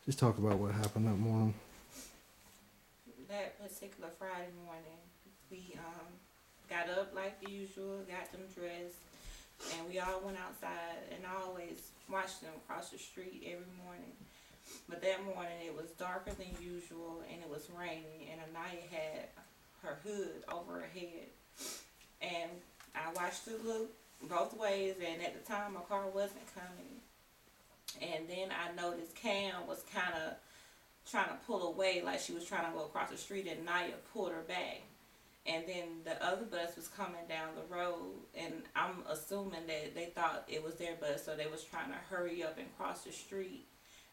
Just talk about what happened that morning. That particular Friday morning, we got up like usual, got them dressed, and we all went outside. And I always watched them across the street every morning. But that morning it was darker than usual, and it was raining, and Anaya had her hood over her head. And I watched her look both ways, and at the time my car wasn't coming. And then I noticed Cam was kind of trying to pull away, like she was trying to go across the street, and Naya pulled her back. And then the other bus was coming down the road, and I'm assuming that they thought it was their bus, so they was trying to hurry up and cross the street.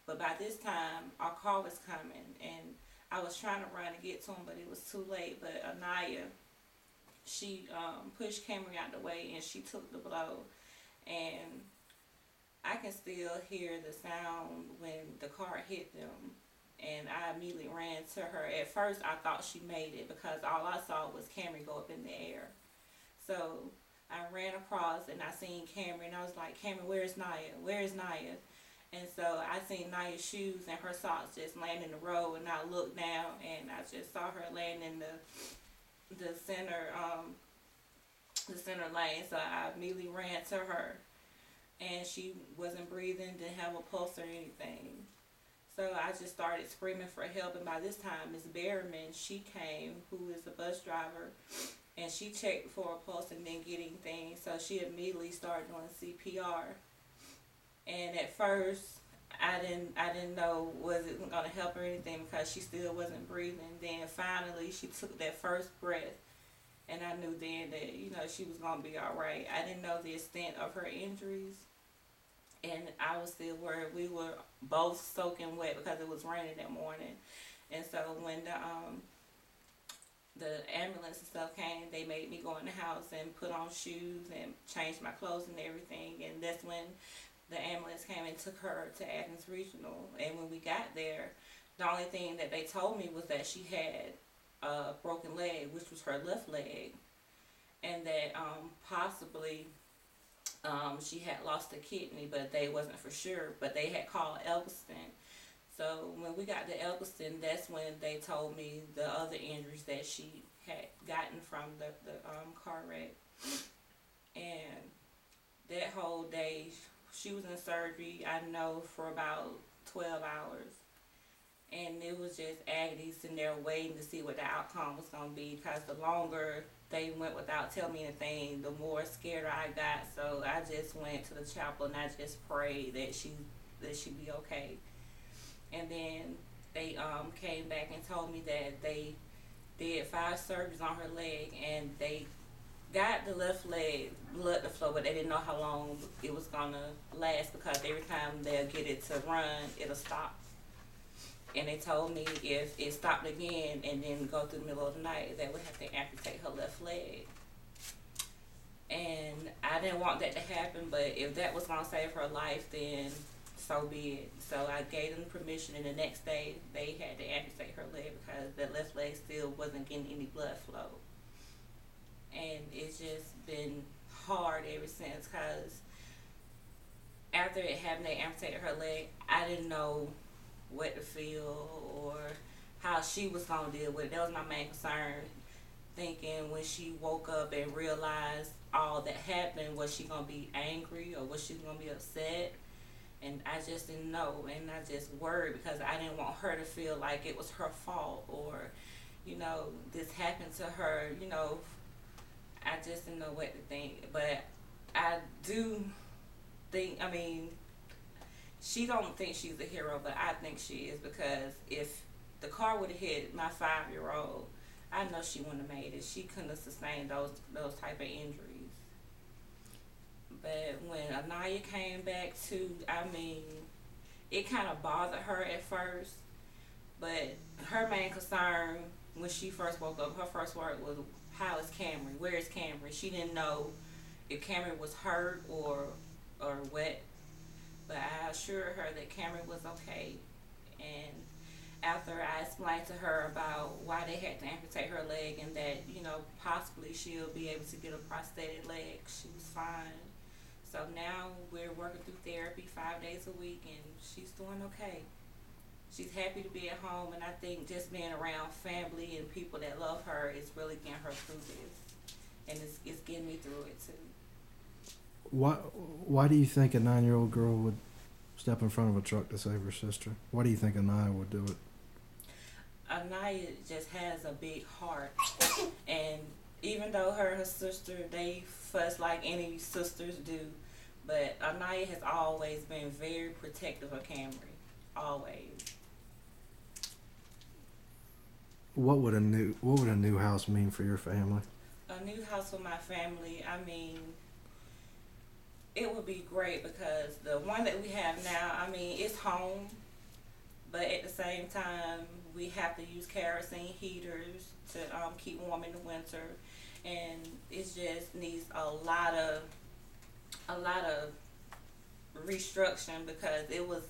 But by this time, our car was coming, and I was trying to run to get to him, but it was too late. But Anaya, she pushed Camry out the way, and she took the blow. And I can still hear the sound when the car hit them. And I immediately ran to her. At first, I thought she made it because all I saw was Camry go up in the air. So I ran across and I seen Camry, and I was like, Camry, where's Naya? Where's Naya? And so I seen Naya's shoes and her socks just laying in the road, and I looked down and I just saw her laying in the center the center lane. So I immediately ran to her, and she wasn't breathing, didn't have a pulse or anything. So I just started screaming for help, and by this time, Miss Berriman, she came, who is the bus driver, and she checked for a pulse and didn't get anything. So she immediately started doing CPR. And at first, I didn't know was it gonna help or anything because she still wasn't breathing. Then finally, she took that first breath, and I knew then that she was gonna be all right. I didn't know the extent of her injuries, and I was still worried. We were both soaking wet because it was raining that morning. And so when the ambulance and stuff came, they made me go in the house and put on shoes and change my clothes and everything. And that's when the ambulance came and took her to Athens Regional. And when we got there, the only thing that they told me was that she had a broken leg, which was her left leg, and that possibly she had lost a kidney, but they wasn't for sure. But they had called Elgiston. So when we got to Elgiston, that's when they told me the other injuries that she had gotten from the car wreck. And that whole day, she was in surgery, I know, for about 12 hours. And it was just agony sitting there waiting to see what the outcome was going to be, because the longer they went without telling me anything, the more scared I got. So I just went to the chapel and I just prayed that she be okay. And then they came back and told me that they did 5 surgeries on her leg, and they got the left leg blood to flow, but they didn't know how long it was gonna last because every time they'll get it to run, it'll stop. And they told me if it stopped again and then go through the middle of the night, they would have to amputate her left leg. And I didn't want that to happen, but if that was gonna save her life, then so be it. So I gave them permission, and the next day they had to amputate her leg because the left leg still wasn't getting any blood flow. And it's just been hard ever since, because after it happened, they amputated her leg. I didn't know what to feel or how she was gonna deal with it. That was my main concern. Thinking when she woke up and realized all that happened, was she gonna be angry or was she gonna be upset? And I just didn't know, and I just worried because I didn't want her to feel like it was her fault, or this happened to her. I just didn't know what to think. But I do think, I mean, she don't think she's a hero, but I think she is, because if the car would have hit my 5-year-old, I know she wouldn't have made it. She couldn't have sustained those type of injuries. But when Anaya came back too, I mean, it kind of bothered her at first, but her main concern when she first woke up, her first word was, "How is Camry? Where is Camry?" She didn't know if Camry was hurt or what, but I assured her that Camry was okay. And after I explained to her about why they had to amputate her leg, and that possibly she'll be able to get a prosthetic leg, she was fine. So now we're working through therapy 5 days a week, and she's doing okay. She's happy to be at home, and I think just being around family and people that love her is really getting her through this, and it's getting me through it too. Why do you think a 9-year-old girl would step in front of a truck to save her sister? Why do you think Anaya would do it? Anaya just has a big heart, and even though her and her sister, they fuss like any sisters do, but Anaya has always been very protective of Camry, always. What would a new house mean for your family? A new house for my family, I mean, it would be great because the one that we have now, I mean, it's home, but at the same time, we have to use kerosene heaters to keep warm in the winter, and it just needs a lot of restructuring because it was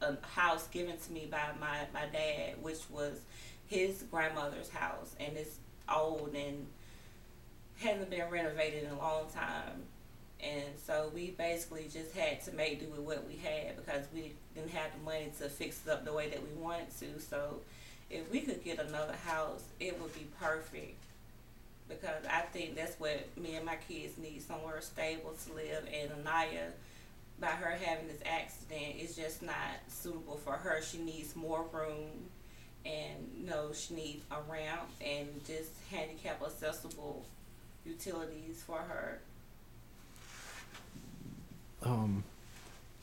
a house given to me by my dad, which was his grandmother's house, and it's old and hasn't been renovated in a long time. And so we basically just had to make do with what we had because we didn't have the money to fix it up the way that we wanted to. So if we could get another house, it would be perfect because I think that's what me and my kids need, somewhere stable to live. And Anaya, by her having this accident, it's just not suitable for her. She needs more room, and she needs a ramp and just handicap accessible utilities for her.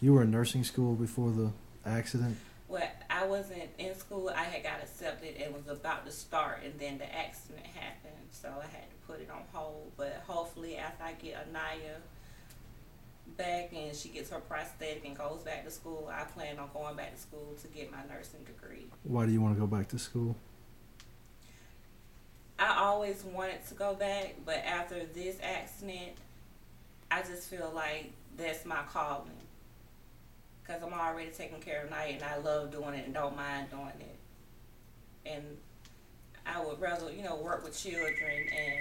You were in nursing school before the accident? Well, I wasn't in school. I had got accepted and was about to start, and then the accident happened, so I had to put it on hold. But hopefully, after I get Anaya back and she gets her prosthetic and goes back to school, I plan on going back to school to get my nursing degree. Why do you want to go back to school? I always wanted to go back, but after this accident, I just feel like that's my calling. Because I'm already taking care of Anaya, and I love doing it and don't mind doing it. And I would rather, work with children and